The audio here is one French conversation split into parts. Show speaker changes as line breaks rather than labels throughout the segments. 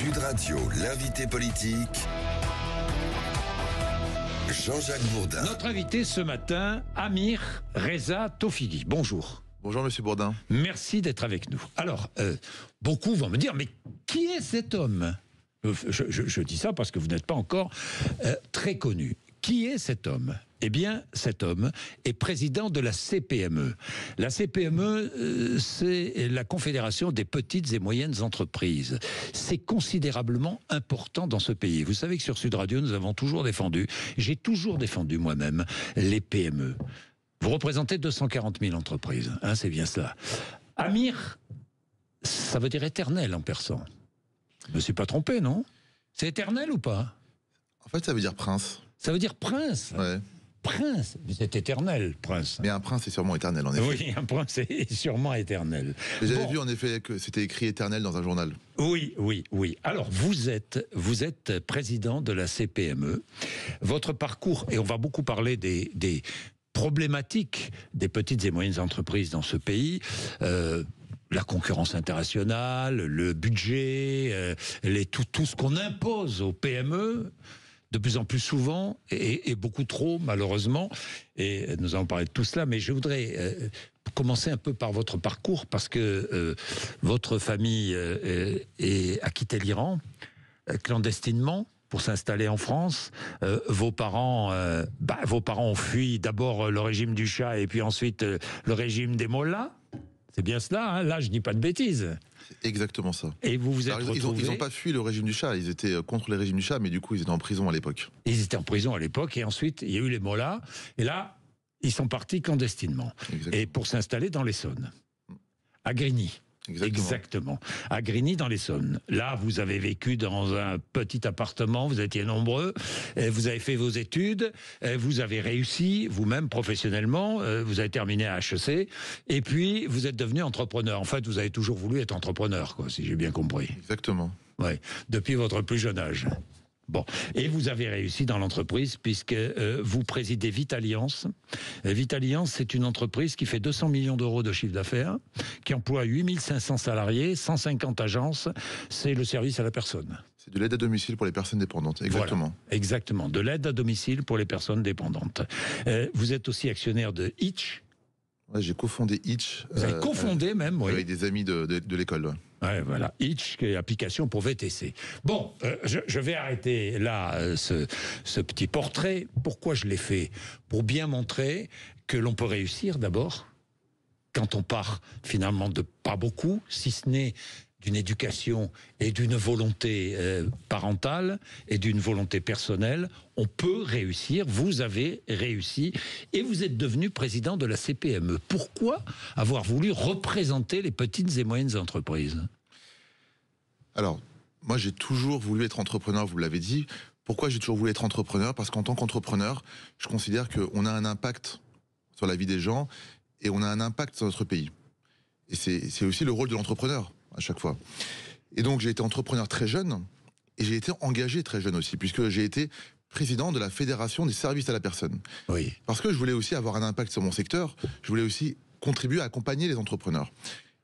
Sud Radio, l'invité politique, Jean-Jacques Bourdin.
Notre invité ce matin, Amir Reza Tofighi. Bonjour.
Bonjour Monsieur Bourdin.
Merci d'être avec nous. Alors, beaucoup vont me dire, mais qui est cet homme ? Je dis ça parce que vous n'êtes pas encore très connu. Qui est cet homme ? Eh bien, cet homme est président de la CPME. La CPME, c'est la Confédération des petites et moyennes entreprises. C'est considérablement important dans ce pays. Vous savez que sur Sud Radio, nous avons toujours défendu, j'ai toujours défendu moi-même, les PME. Vous représentez 240 000 entreprises, hein, c'est bien cela. Amir, ça veut dire éternel en persan. Je ne me suis pas trompé, non ? C'est éternel ou pas ?
En fait, ça veut dire prince.
Ça veut dire prince.
Ouais.
Prince, c'est éternel, prince.
Mais un prince est sûrement éternel, en effet.
Oui, un prince est sûrement éternel.
J'avais vu en effet que c'était écrit éternel dans un journal.
Oui. Alors, vous êtes président de la CPME. Votre parcours, et on va beaucoup parler des problématiques des petites et moyennes entreprises dans ce pays, la concurrence internationale, le budget, tout ce qu'on impose aux PME, de plus en plus souvent, et beaucoup trop, malheureusement. Et nous allons parler de tout cela, mais je voudrais commencer un peu par votre parcours, parce que votre famille a quitté l'Iran clandestinement pour s'installer en France. Vos parents ont fui d'abord le régime du Shah et puis ensuite le régime des mollahs. C'est bien cela, hein. Là je dis pas de bêtises.
C'est exactement ça.
Et vous vous êtes retrouvés...
Ils n'ont pas fui le régime du Shah, ils étaient contre le régime du Shah, mais du coup ils étaient en prison à l'époque.
Ils étaient en prison à l'époque, et ensuite il y a eu les mollahs, et là ils sont partis clandestinement.
Exactement.
Et pour s'installer dans l'Essonne, à Grigny. Exactement. À Grigny dans l'Essonne. Là, vous avez vécu dans un petit appartement, vous étiez nombreux, vous avez fait vos études, vous avez réussi vous-même professionnellement, vous avez terminé à HEC, et puis vous êtes devenu entrepreneur. En fait, vous avez toujours voulu être entrepreneur, quoi, si j'ai bien compris.
Exactement.
Ouais, depuis votre plus jeune âge. Bon, et vous avez réussi dans l'entreprise puisque vous présidez Vit'Alliance. Vit'Alliance, c'est une entreprise qui fait 200 millions d'euros de chiffre d'affaires, qui emploie 8500 salariés, 150 agences. C'est le service à la personne.
C'est de l'aide à domicile pour les personnes dépendantes, exactement.
Voilà, exactement, de l'aide à domicile pour les personnes dépendantes. Vous êtes aussi actionnaire de Hitch.
Ouais, j'ai cofondé Hitch.
Vous avez cofondé même, oui.
Avec des amis de l'école.
Ouais, voilà, Hitch, qui est application pour VTC. Bon, je vais arrêter là ce petit portrait. Pourquoi je l'ai fait ? Pour bien montrer que l'on peut réussir d'abord, quand on part finalement de pas beaucoup, si ce n'est d'une éducation et d'une volonté parentale et d'une volonté personnelle, on peut réussir. Vous avez réussi et vous êtes devenu président de la CPME. Pourquoi avoir voulu représenter les petites et moyennes entreprises ?
Alors, moi j'ai toujours voulu être entrepreneur, vous l'avez dit. Pourquoi j'ai toujours voulu être entrepreneur ? Parce qu'en tant qu'entrepreneur, je considère qu'on a un impact sur la vie des gens et on a un impact sur notre pays. Et c'est aussi le rôle de l'entrepreneur, à chaque fois. Et donc j'ai été entrepreneur très jeune, et j'ai été engagé très jeune aussi, puisque j'ai été président de la Fédération des services à la personne.
Oui.
Parce que je voulais aussi avoir un impact sur mon secteur, je voulais aussi contribuer à accompagner les entrepreneurs.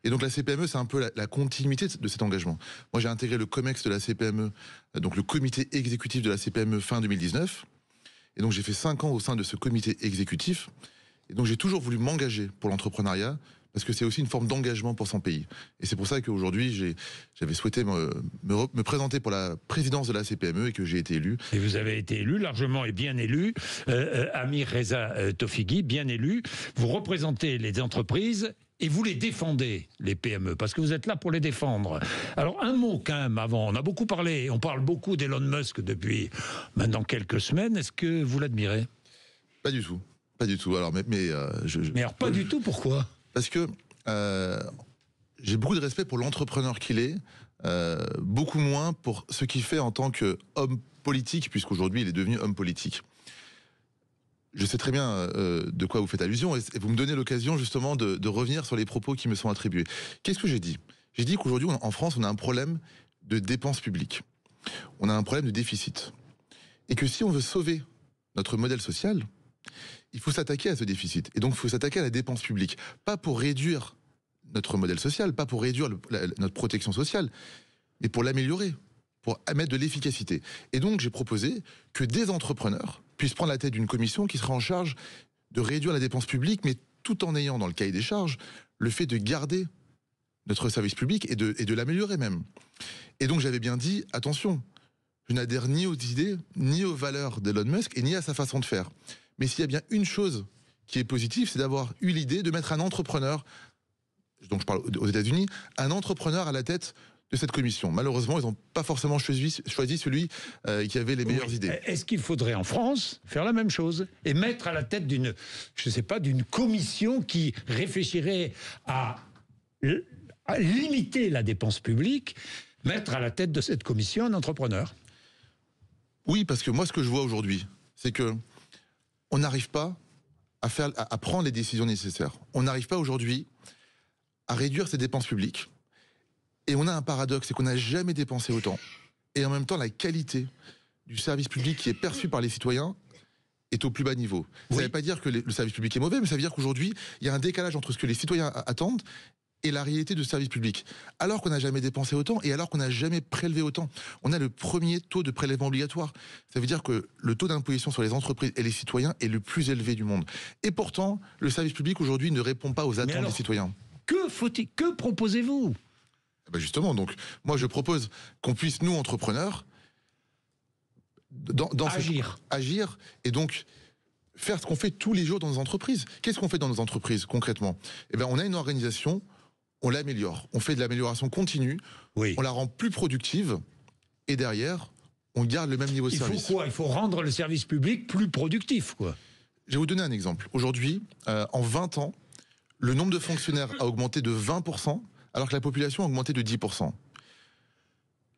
Et donc la CPME, c'est un peu la continuité de cet engagement. Moi j'ai intégré le COMEX de la CPME, donc le comité exécutif de la CPME fin 2019, et donc j'ai fait 5 ans au sein de ce comité exécutif, et donc j'ai toujours voulu m'engager pour l'entrepreneuriat, parce que c'est aussi une forme d'engagement pour son pays. Et c'est pour ça qu'aujourd'hui, j'avais souhaité me présenter pour la présidence de la CPME et que j'ai été élu.
Et vous avez été élu, largement et bien élu. Amir Reza Tofighi, bien élu. Vous représentez les entreprises et vous les défendez, les PME, parce que vous êtes là pour les défendre. Alors, un mot quand même avant. On a beaucoup parlé, on parle beaucoup d'Elon Musk depuis maintenant quelques semaines. Est-ce que vous l'admirez ?
Pas du tout. Pas du tout. Alors, mais
alors, pas du tout, pourquoi ?
Parce que j'ai beaucoup de respect pour l'entrepreneur qu'il est, beaucoup moins pour ce qu'il fait en tant qu'homme politique, puisqu'aujourd'hui il est devenu homme politique. Je sais très bien de quoi vous faites allusion, et vous me donnez l'occasion justement de revenir sur les propos qui me sont attribués. Qu'est-ce que j'ai dit ? J'ai dit qu'aujourd'hui en France on a un problème de dépenses publiques, on a un problème de déficit, et que si on veut sauver notre modèle social, il faut s'attaquer à ce déficit. Et donc, il faut s'attaquer à la dépense publique. Pas pour réduire notre modèle social, pas pour réduire notre protection sociale, mais pour l'améliorer. pour mettre de l'efficacité. Et donc, j'ai proposé que des entrepreneurs puissent prendre la tête d'une commission qui sera en charge de réduire la dépense publique, mais tout en ayant dans le cahier des charges le fait de garder notre service public et de l'améliorer même. Et donc, j'avais bien dit, attention, je n'adhère ni aux idées, ni aux valeurs d'Elon Musk, et ni à sa façon de faire. Mais s'il y a bien une chose qui est positive, c'est d'avoir eu l'idée de mettre un entrepreneur, donc je parle aux États-Unis, un entrepreneur à la tête de cette commission. Malheureusement, ils n'ont pas forcément choisi celui qui avait les meilleures idées.
Est-ce qu'il faudrait en France faire la même chose et mettre à la tête d'une, je sais pas, d'une commission qui réfléchirait à limiter la dépense publique, mettre à la tête de cette commission un entrepreneur?
Oui, parce que moi, ce que je vois aujourd'hui, c'est que on n'arrive pas à prendre les décisions nécessaires. On n'arrive pas aujourd'hui à réduire ses dépenses publiques. Et on a un paradoxe, c'est qu'on n'a jamais dépensé autant. Et en même temps, la qualité du service public qui est perçu par les citoyens est au plus bas niveau. Ça ne veut pas dire que le service public est mauvais, mais ça veut dire qu'aujourd'hui, il y a un décalage entre ce que les citoyens attendent et la réalité du service public. Alors qu'on n'a jamais dépensé autant et alors qu'on n'a jamais prélevé autant. On a le premier taux de prélèvement obligatoire. Ça veut dire que le taux d'imposition sur les entreprises et les citoyens est le plus élevé du monde. Et pourtant, le service public aujourd'hui ne répond pas aux attentes des citoyens.
Que proposez-vous ?
Ben justement, donc, moi je propose qu'on puisse, nous, entrepreneurs, agir et donc faire ce qu'on fait tous les jours dans nos entreprises. Qu'est-ce qu'on fait dans nos entreprises, concrètement ? Eh bien, on a une organisation, on l'améliore, on fait de l'amélioration continue, on la rend plus productive, et derrière, on garde le même niveau de service.
Il faut quoi ? Il faut rendre le service public plus productif, quoi.
Je vais vous donner un exemple. Aujourd'hui, en 20 ans, le nombre de fonctionnaires a augmenté de 20%, alors que la population a augmenté de 10%.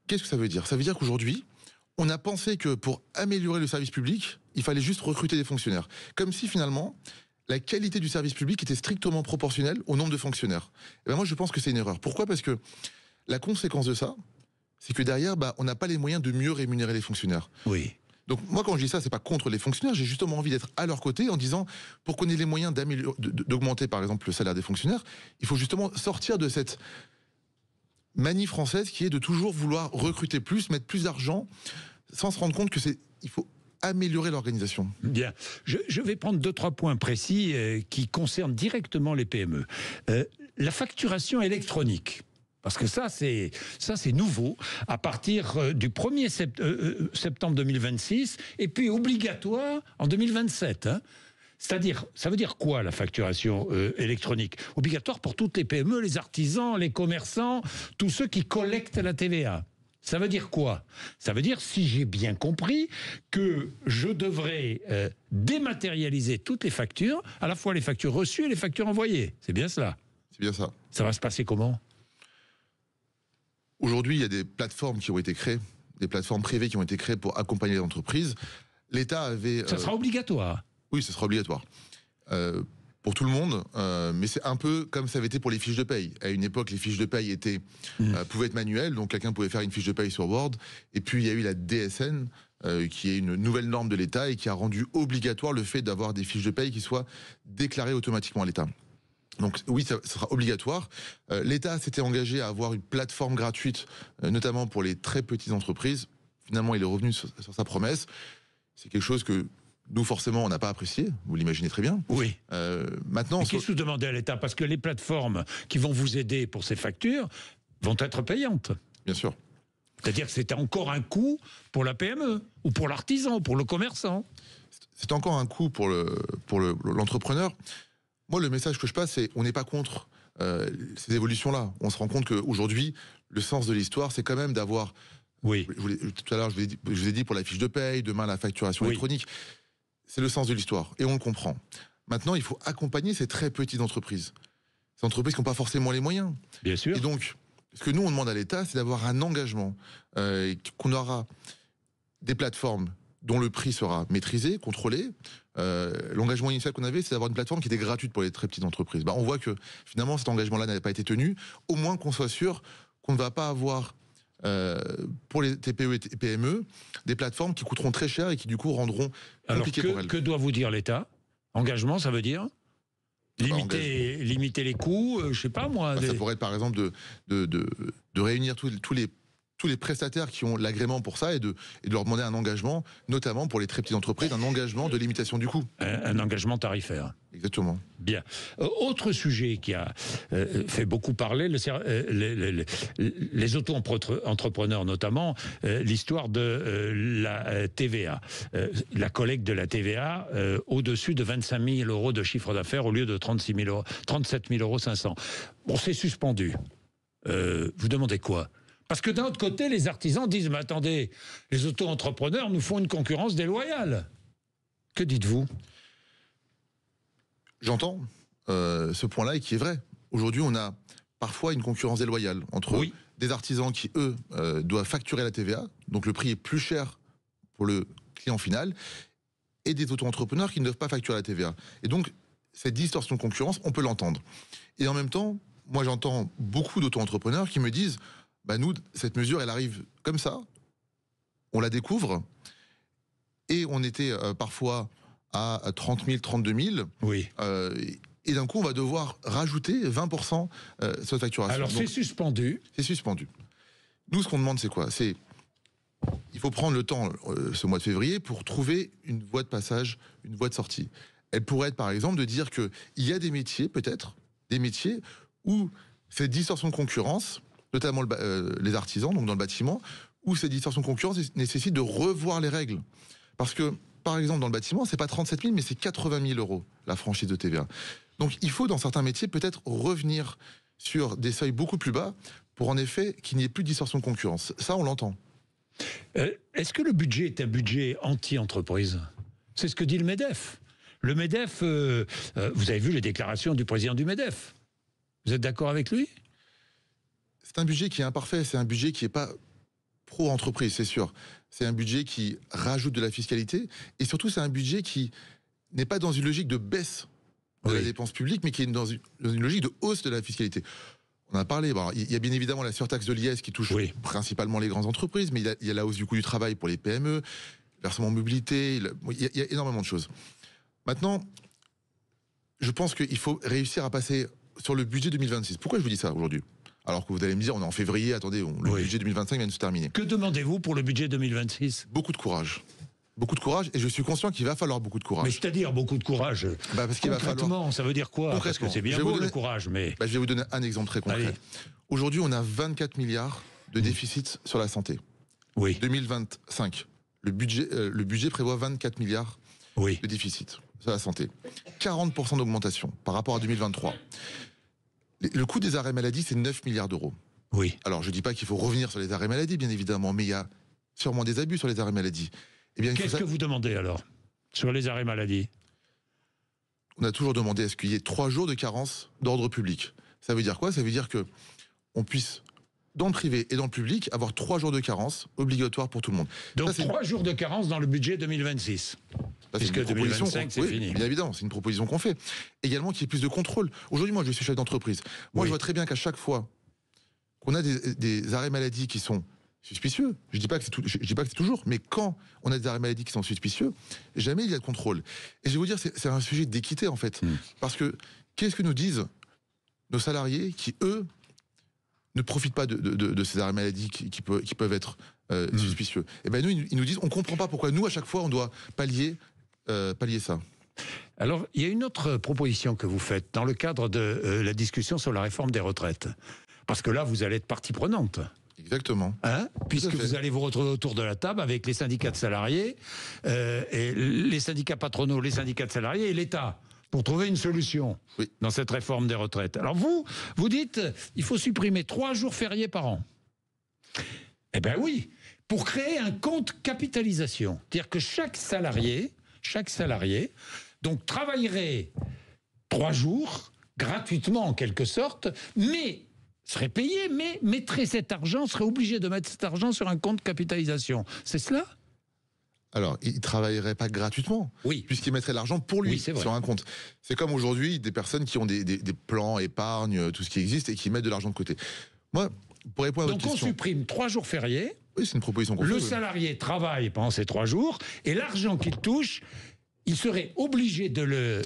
Qu'est-ce que ça veut dire ? Ça veut dire qu'aujourd'hui, on a pensé que pour améliorer le service public, il fallait juste recruter des fonctionnaires. Comme si finalement, la qualité du service public était strictement proportionnelle au nombre de fonctionnaires. Et ben moi, je pense que c'est une erreur. Pourquoi ? Parce que la conséquence de ça, c'est que derrière, on n'a pas les moyens de mieux rémunérer les fonctionnaires.
Oui.
Donc moi, quand je dis ça, c'est pas contre les fonctionnaires, j'ai justement envie d'être à leur côté en disant, pour qu'on ait les moyens d'augmenter par exemple le salaire des fonctionnaires, il faut justement sortir de cette manie française qui est de toujours vouloir recruter plus, mettre plus d'argent, sans se rendre compte que il faut améliorer l'organisation.
Bien. Je vais prendre 2-3 points précis qui concernent directement les PME. La facturation électronique. Parce que ça, c'est nouveau, à partir du 1er septembre 2026, et puis obligatoire en 2027. Hein. C'est-à-dire, ça veut dire quoi, la facturation électronique ? Obligatoire pour toutes les PME, les artisans, les commerçants, tous ceux qui collectent la TVA. Ça veut dire quoi ? Ça veut dire, si j'ai bien compris, que je devrais dématérialiser toutes les factures, à la fois les factures reçues et les factures envoyées. C'est bien cela ?
C'est bien ça.
Ça va se passer comment ?
Aujourd'hui, il y a des plateformes qui ont été créées, des plateformes privées qui ont été créées pour accompagner les entreprises. L'État avait...
Ça sera obligatoire.
Oui, ce sera obligatoire. Pour tout le monde, mais c'est un peu comme ça avait été pour les fiches de paye. À une époque, les fiches de paye pouvaient être manuelles, donc quelqu'un pouvait faire une fiche de paye sur Word. Et puis, il y a eu la DSN, qui est une nouvelle norme de l'État et qui a rendu obligatoire le fait d'avoir des fiches de paye qui soient déclarées automatiquement à l'État. Donc oui, ça sera obligatoire. L'État s'était engagé à avoir une plateforme gratuite, notamment pour les très petites entreprises. Finalement, il est revenu sur sa promesse. C'est quelque chose que nous, forcément, on n'a pas apprécié. Vous l'imaginez très bien.
Oui.
Maintenant,
qu'est-ce que vous demandez à l'État ? Parce que les plateformes qui vont vous aider pour ces factures vont être payantes.
Bien sûr.
C'est-à-dire que c'est encore un coût pour la PME, ou pour l'artisan, ou pour le commerçant.
C'est encore un coût pour l'entrepreneur. Moi, le message que je passe, c'est on n'est pas contre ces évolutions-là. On se rend compte qu'aujourd'hui, le sens de l'histoire, c'est quand même d'avoir...
Oui.
Tout à l'heure, je vous ai dit pour la fiche de paye, demain la facturation électronique. C'est le sens de l'histoire, et on le comprend. Maintenant, il faut accompagner ces très petites entreprises. Ces entreprises qui n'ont pas forcément les moyens.
Bien sûr.
Et donc, ce que nous, on demande à l'État, c'est d'avoir un engagement, qu'on aura des plateformes dont le prix sera maîtrisé, contrôlé. L'engagement initial qu'on avait, c'est d'avoir une plateforme qui était gratuite pour les très petites entreprises. On voit que finalement cet engagement-là n'avait pas été tenu. Au moins qu'on soit sûr qu'on ne va pas avoir pour les TPE et PME des plateformes qui coûteront très cher et qui du coup rendront compliqué pour elles.
Alors que doit vous dire l'État ? Engagement, ça veut dire limiter les coûts, je sais pas moi.
Ça pourrait être par exemple de réunir tous tous les prestataires qui ont l'agrément pour ça et de leur demander un engagement, notamment pour les très petites entreprises, un engagement de limitation du coût.
Un engagement tarifaire.
Exactement.
Bien. Autre sujet qui a fait beaucoup parler, les auto-entrepreneurs notamment, l'histoire de la TVA. La collecte de la TVA au-dessus de 25 000 euros de chiffre d'affaires au lieu de 37 500 euros. Bon, c'est suspendu. Vous demandez quoi ? Parce que d'un autre côté, les artisans disent « Mais attendez, les auto-entrepreneurs nous font une concurrence déloyale. » Que dites-vous ?
J'entends ce point-là et qui est vrai. Aujourd'hui, on a parfois une concurrence déloyale entre des artisans qui, eux, doivent facturer la TVA, donc le prix est plus cher pour le client final, et des auto-entrepreneurs qui ne doivent pas facturer la TVA. Et donc, cette distorsion de concurrence, on peut l'entendre. Et en même temps, moi j'entends beaucoup d'auto-entrepreneurs qui me disent bah nous, cette mesure, elle arrive comme ça, on la découvre, et on était parfois à 30 000, 32 000.
Oui.
Et d'un coup, on va devoir rajouter 20% sur la facturation.
Alors, c'est suspendu.
C'est suspendu. Nous, ce qu'on demande, c'est quoi ? C'est il faut prendre le temps, ce mois de février, pour trouver une voie de passage, une voie de sortie. Elle pourrait être, par exemple, de dire qu'il y a des métiers, peut-être, des métiers où cette distorsion de concurrence, notamment les artisans, donc dans le bâtiment, où cette distorsion de concurrence nécessite de revoir les règles. Parce que, par exemple, dans le bâtiment, c'est pas 37 000, mais c'est 80 000 euros, la franchise de TVA. Donc, il faut, dans certains métiers, peut-être revenir sur des seuils beaucoup plus bas pour, en effet, qu'il n'y ait plus de distorsion de concurrence. Ça, on l'entend.
Est-ce que le budget est un budget anti-entreprise ? C'est ce que dit le MEDEF. Le MEDEF, vous avez vu les déclarations du président du MEDEF. Vous êtes d'accord avec lui ?
C'est un budget qui est imparfait, c'est un budget qui n'est pas pro-entreprise, c'est sûr. C'est un budget qui rajoute de la fiscalité, et surtout c'est un budget qui n'est pas dans une logique de baisse de la dépense publique, mais qui est dans une logique de hausse de la fiscalité. On en a parlé, bon, il y a bien évidemment la surtaxe de l'IS qui touche principalement les grandes entreprises, mais il y a la hausse du coût du travail pour les PME, versement mobilité, il y a énormément de choses. Maintenant, je pense qu'il faut réussir à passer sur le budget 2026. Pourquoi je vous dis ça aujourd'hui ? Alors que vous allez me dire, on est en février, attendez, le budget 2025 vient de se terminer.
Que demandez-vous pour le budget 2026 ?
Beaucoup de courage. Beaucoup de courage, et je suis conscient qu'il va falloir beaucoup de courage.
Mais c'est-à-dire beaucoup de courage.
Parce qu'il va falloir...
ça veut dire quoi ? Parce que c'est bien beau le courage, mais...
je vais vous donner un exemple très concret. Aujourd'hui, on a 24 milliards de déficit sur la santé.
Oui.
2025, le budget prévoit 24 milliards de déficit sur la santé. 40% d'augmentation par rapport à 2023. Le coût des arrêts maladie, c'est 9 milliards d'euros.
Oui.
Alors, je ne dis pas qu'il faut revenir sur les arrêts maladie, bien évidemment, mais il y a sûrement des abus sur les arrêts maladie. Eh bien,
qu'est-ce que vous demandez alors sur les arrêts maladie ?
On a toujours demandé à ce qu'il y ait 3 jours de carence d'ordre public. Ça veut dire quoi ? Ça veut dire que on puisse, dans le privé et dans le public, avoir 3 jours de carence obligatoires pour tout le monde.
Donc ça, 3 jours de carence dans le budget 2026 ? Puisque 2025, c'est fini.
Bien évidemment, c'est une proposition qu'on fait. Également qu'il y ait plus de contrôle. Aujourd'hui, moi, je suis chef d'entreprise. Moi, je vois très bien qu'à chaque fois qu'on a des arrêts maladie qui sont suspicieux, je dis pas que c'est toujours, mais quand on a des arrêts maladie qui sont suspicieux, jamais il y a de contrôle. Et je vais vous dire, c'est un sujet d'équité, en fait. Parce que, qu'est-ce que nous disent nos salariés qui, eux, ne profitent pas de ces arrêts maladie qui peuvent être suspicieux ? Eh bien, nous, ils nous disent, on comprend pas pourquoi nous, à chaque fois, on doit pallier ça.
Alors, il y a une autre proposition que vous faites dans le cadre de la discussion sur la réforme des retraites. Parce que là, vous allez être partie prenante.
Exactement.
Puisque vous allez vous retrouver autour de la table avec les syndicats de salariés, et les syndicats patronaux, les syndicats de salariés et l'État, pour trouver une solution dans cette réforme des retraites. Alors vous dites, il faut supprimer 3 jours fériés par an. Eh bien oui, pour créer un compte capitalisation. C'est-à-dire que chaque salarié, donc travaillerait 3 jours, gratuitement en quelque sorte, mais serait payé, mais mettrait cet argent, serait obligé de mettre cet argent sur un compte capitalisation. C'est cela ?
Alors, il ne travaillerait pas gratuitement, puisqu'il mettrait l'argent pour lui sur un compte. C'est comme aujourd'hui des personnes qui ont des plans, épargne, tout ce qui existe, et qui mettent de l'argent de côté. Moi, pour répondre à votre question...
Donc on supprime 3 jours fériés.
Oui, c'est une proposition qu'on fait.
Le salarié travaille pendant ces 3 jours, et l'argent qu'il touche, il serait obligé de le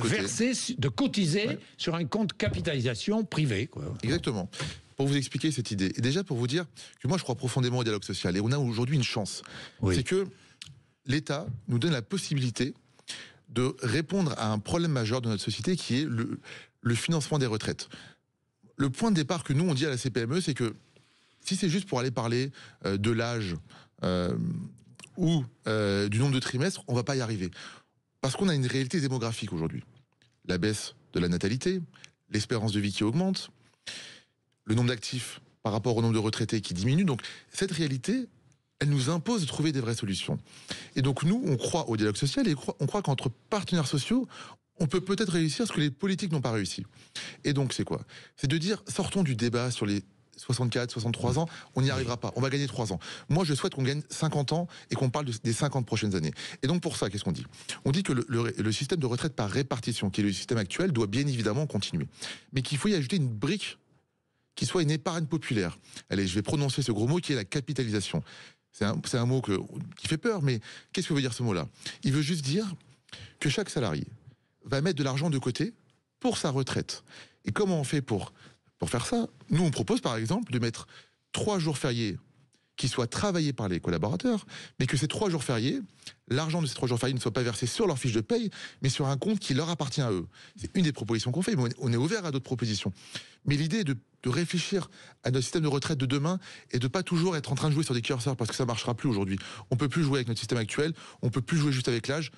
verser, de cotiser sur un compte capitalisation privé, quoi.
Exactement. pour vous expliquer cette idée. Et déjà pour vous dire que moi je crois profondément au dialogue social. Et on a aujourd'hui une chance.
Oui.
C'est que l'État nous donne la possibilité de répondre à un problème majeur de notre société qui est le financement des retraites. Le point de départ que nous on dit à la CPME, c'est que si c'est juste pour aller parler de l'âge ou du nombre de trimestres, on ne va pas y arriver. Parce qu'on a une réalité démographique aujourd'hui. La baisse de la natalité, l'espérance de vie qui augmente, le nombre d'actifs par rapport au nombre de retraités qui diminue. Donc cette réalité, elle nous impose de trouver des vraies solutions. Et donc nous, on croit au dialogue social et on croit qu'entre partenaires sociaux, on peut peut-être réussir ce que les politiques n'ont pas réussi. Et donc c'est quoi? C'est de dire, sortons du débat sur les 64, 63 ans, on n'y arrivera pas. On va gagner 3 ans. Moi, je souhaite qu'on gagne 50 ans et qu'on parle des 50 prochaines années. Et donc, pour ça, qu'est-ce qu'on dit? On dit que le système de retraite par répartition, qui est le système actuel, doit bien évidemment continuer. Mais qu'il faut y ajouter une brique qui soit une épargne populaire. Allez, je vais prononcer ce gros mot qui est la capitalisation. C'est un mot qui fait peur, mais qu'est-ce que veut dire ce mot-là? Il veut juste dire que chaque salarié va mettre de l'argent de côté pour sa retraite. Et comment on fait pour faire ça? Nous, on propose par exemple de mettre 3 jours fériés qui soient travaillés par les collaborateurs, mais que ces 3 jours fériés, l'argent de ces 3 jours fériés ne soit pas versé sur leur fiche de paye, mais sur un compte qui leur appartient à eux. C'est une des propositions qu'on fait, mais on est ouvert à d'autres propositions. Mais l'idée est de réfléchir à notre système de retraite de demain et de pas toujours être en train de jouer sur des curseurs parce que ça marchera plus aujourd'hui. On peut plus jouer avec notre système actuel, on peut plus jouer juste avec l'âge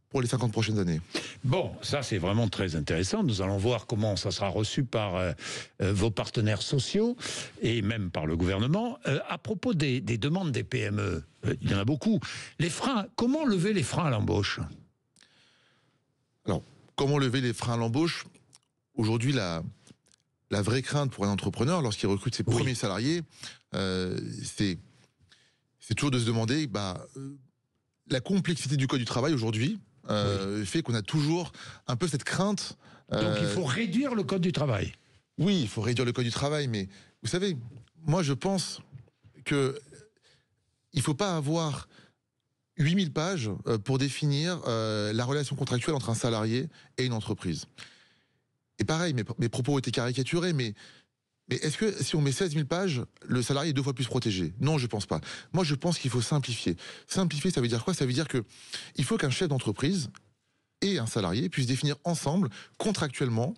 pour les 50 prochaines années.
Bon, ça c'est vraiment très intéressant. Nous allons voir comment ça sera reçu par vos partenaires sociaux et même par le gouvernement. À propos des demandes des PME, il y en a beaucoup. Les freins, comment lever les freins à l'embauche?
Alors, comment lever les freins à l'embauche? Aujourd'hui, la vraie crainte pour un entrepreneur lorsqu'il recrute ses premiers salariés, c'est toujours de se demander, la complexité du code du travail aujourd'hui fait qu'on a toujours un peu cette crainte.
Donc il faut réduire le code du travail.
Oui, il faut réduire le code du travail, mais vous savez, moi je pense que il faut pas avoir 8000 pages pour définir la relation contractuelle entre un salarié et une entreprise. Et pareil, mes propos ont été caricaturés, mais est-ce que si on met 16 000 pages, le salarié est 2 fois plus protégé? Non, je pense pas. Moi, je pense qu'il faut simplifier. Simplifier, ça veut dire quoi? Ça veut dire que il faut qu'un chef d'entreprise et un salarié puissent définir ensemble, contractuellement,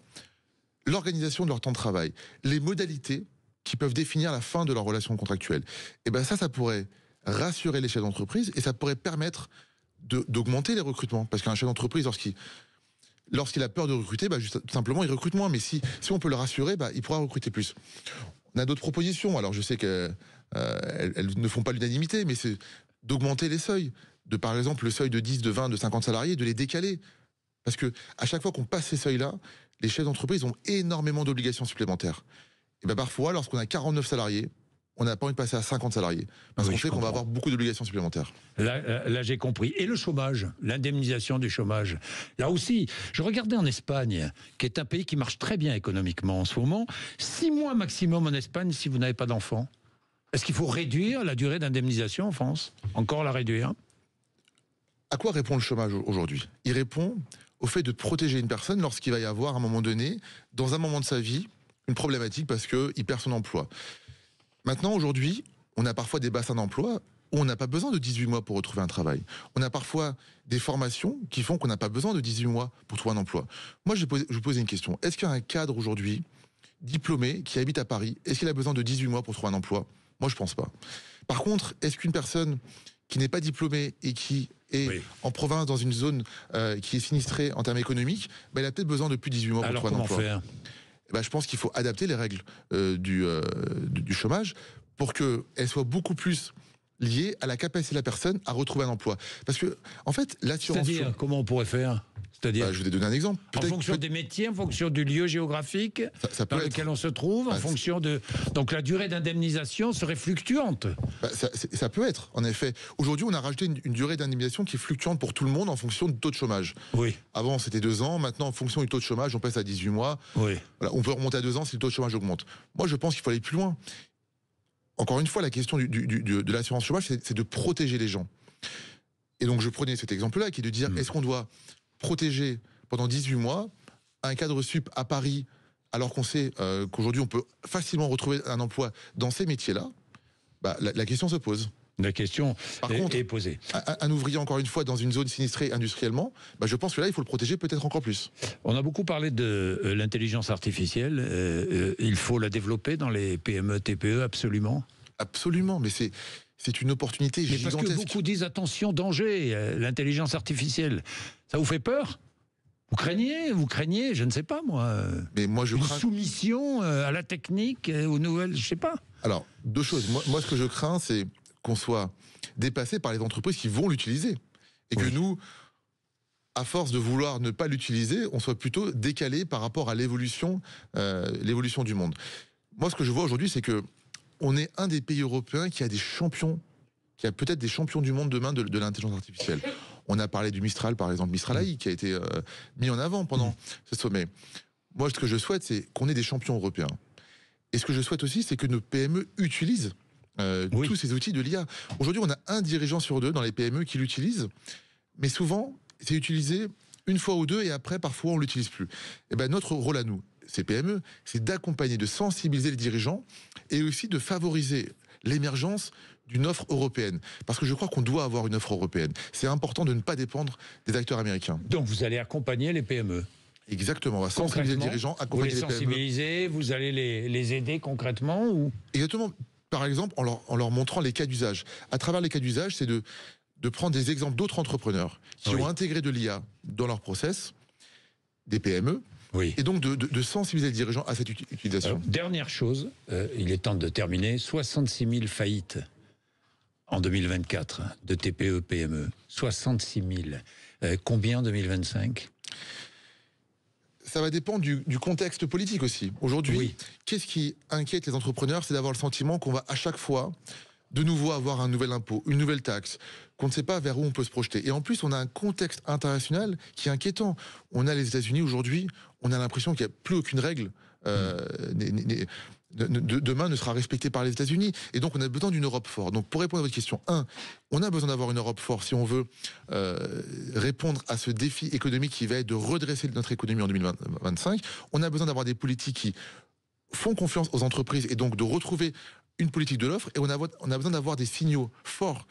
l'organisation de leur temps de travail, les modalités qui peuvent définir la fin de leur relation contractuelle. Et ben ça pourrait rassurer les chefs d'entreprise et ça pourrait permettre d'augmenter les recrutements. Parce qu'un chef d'entreprise, lorsqu'il a peur de recruter, tout simplement, il recrute moins. Mais si on peut le rassurer, il pourra recruter plus. On a d'autres propositions. Alors, je sais qu'elles ne font pas l'unanimité, mais c'est d'augmenter les seuils. Par exemple, le seuil de 10, de 20, de 50 salariés, de les décaler. Parce que à chaque fois qu'on passe ces seuils-là, les chefs d'entreprise ont énormément d'obligations supplémentaires. Et parfois, lorsqu'on a 49 salariés, on n'a pas envie de passer à 50 salariés. Parce qu'on sait qu'on va avoir beaucoup d'obligations supplémentaires.
Là, j'ai compris. Et le chômage, l'indemnisation du chômage. Là aussi, je regardais en Espagne, qui est un pays qui marche très bien économiquement en ce moment. 6 mois maximum en Espagne si vous n'avez pas d'enfant. Est-ce qu'il faut réduire la durée d'indemnisation en France? Encore la réduire?
À quoi répond le chômage aujourd'hui? Il répond au fait de protéger une personne lorsqu'il va y avoir, à un moment donné, dans un moment de sa vie, une problématique parce qu'il perd son emploi. Maintenant, aujourd'hui, on a parfois des bassins d'emploi où on n'a pas besoin de 18 mois pour retrouver un travail. On a parfois des formations qui font qu'on n'a pas besoin de 18 mois pour trouver un emploi. Moi, je vous posais une question. Est-ce qu'il y a un cadre aujourd'hui, diplômé, qui habite à Paris, est-ce qu'il a besoin de 18 mois pour trouver un emploi? Moi, je pense pas. Par contre, est-ce qu'une personne qui n'est pas diplômée et qui est en province, dans une zone qui est sinistrée en termes économiques, elle a peut-être besoin de plus de 18 mois pour trouver un emploi.
Alors, comment faire?
Je pense qu'il faut adapter les règles du chômage pour qu'elles soient beaucoup plus liées à la capacité de la personne à retrouver un emploi. Parce que, en fait, l'assurance...
C'est-à-dire, comment on pourrait faire? C'est-à-dire,
je vais te donner un exemple.
En fonction des métiers, en fonction du lieu géographique dans lequel on se trouve, en fonction de... Donc la durée d'indemnisation serait fluctuante.
Ça peut être, en effet. Aujourd'hui, on a rajouté une durée d'indemnisation qui est fluctuante pour tout le monde en fonction du taux de chômage.
Oui.
Avant, c'était 2 ans. Maintenant, en fonction du taux de chômage, on passe à 18 mois.
Oui.
Voilà, on peut remonter à 2 ans si le taux de chômage augmente. Moi, je pense qu'il faut aller plus loin. Encore une fois, la question de l'assurance chômage, c'est de protéger les gens. Et donc, je prenais cet exemple-là, qui est de dire, est-ce qu'on doit protéger pendant 18 mois un cadre sup à Paris alors qu'on sait qu'aujourd'hui on peut facilement retrouver un emploi dans ces métiers-là, bah, la question se pose.
La question est posée.
Un ouvrier, encore une fois, dans une zone sinistrée industriellement, bah, je pense que là, il faut le protéger peut-être encore plus.
On a beaucoup parlé de l'intelligence artificielle. Il faut la développer dans les PME, TPE, absolument.
Absolument, mais c'est une opportunité gigantesque.
Parce que beaucoup disent attention, danger, l'intelligence artificielle. Ça vous fait peur ? Vous craignez, je ne sais pas moi.
Mais moi, je crains...
soumission à la technique, aux nouvelles, je ne sais pas.
Alors, deux choses. Moi, ce que je crains, c'est qu'on soit dépassé par les entreprises qui vont l'utiliser. Et que nous, à force de vouloir ne pas l'utiliser, on soit plutôt décalé par rapport à l'évolution du monde. Moi, ce que je vois aujourd'hui, c'est que on est un des pays européens qui a des champions, qui a peut-être des champions du monde demain de l'intelligence artificielle. On a parlé du Mistral, par exemple, Mistral AI, qui a été mis en avant pendant ce sommet. Moi, ce que je souhaite, c'est qu'on ait des champions européens. Et ce que je souhaite aussi, c'est que nos PME utilisent tous ces outils de l'IA. Aujourd'hui, on a un dirigeant sur deux dans les PME qui l'utilise, mais souvent, c'est utilisé une fois ou deux, et après, parfois, on ne l'utilise plus. Et ben, notre rôle à nous, ces PME, c'est d'accompagner, de sensibiliser les dirigeants, et aussi de favoriser l'émergence d'une offre européenne. Parce que je crois qu'on doit avoir une offre européenne. C'est important de ne pas dépendre des acteurs américains.
Donc vous allez accompagner les PME.
Exactement, on va sensibiliser les dirigeants, accompagner les PME.
Vous les sensibilisez, vous allez les aider concrètement ou...
Exactement. Par exemple, en leur montrant les cas d'usage. À travers les cas d'usage, c'est de prendre des exemples d'autres entrepreneurs qui ont intégré de l'IA dans leur process, des PME, et donc de sensibiliser les dirigeants à cette utilisation.
Alors, dernière chose, il est temps de terminer, 66 000 faillites en 2024 de TPE, PME. 66 000. Combien en 2025 ?
Ça va dépendre du contexte politique aussi. Aujourd'hui, qu'est-ce qui inquiète les entrepreneurs ? C'est d'avoir le sentiment qu'on va à chaque fois de nouveau avoir un nouvel impôt, une nouvelle taxe, qu'on ne sait pas vers où on peut se projeter. Et en plus, on a un contexte international qui est inquiétant. On a les États-Unis aujourd'hui, on a l'impression qu'il n'y a plus aucune règle demain ne sera respectée par les États-Unis. Et donc, on a besoin d'une Europe forte. Donc, pour répondre à votre question, on a besoin d'avoir une Europe forte si on veut répondre à ce défi économique qui va être de redresser notre économie en 2025. On a besoin d'avoir des politiques qui font confiance aux entreprises et donc de retrouver une politique de l'offre. Et on a besoin d'avoir des signaux forts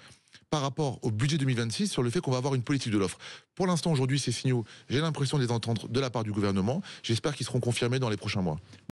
par rapport au budget 2026 sur le fait qu'on va avoir une politique de l'offre. Pour l'instant, aujourd'hui, ces signaux, j'ai l'impression de les entendre de la part du gouvernement. J'espère qu'ils seront confirmés dans les prochains mois.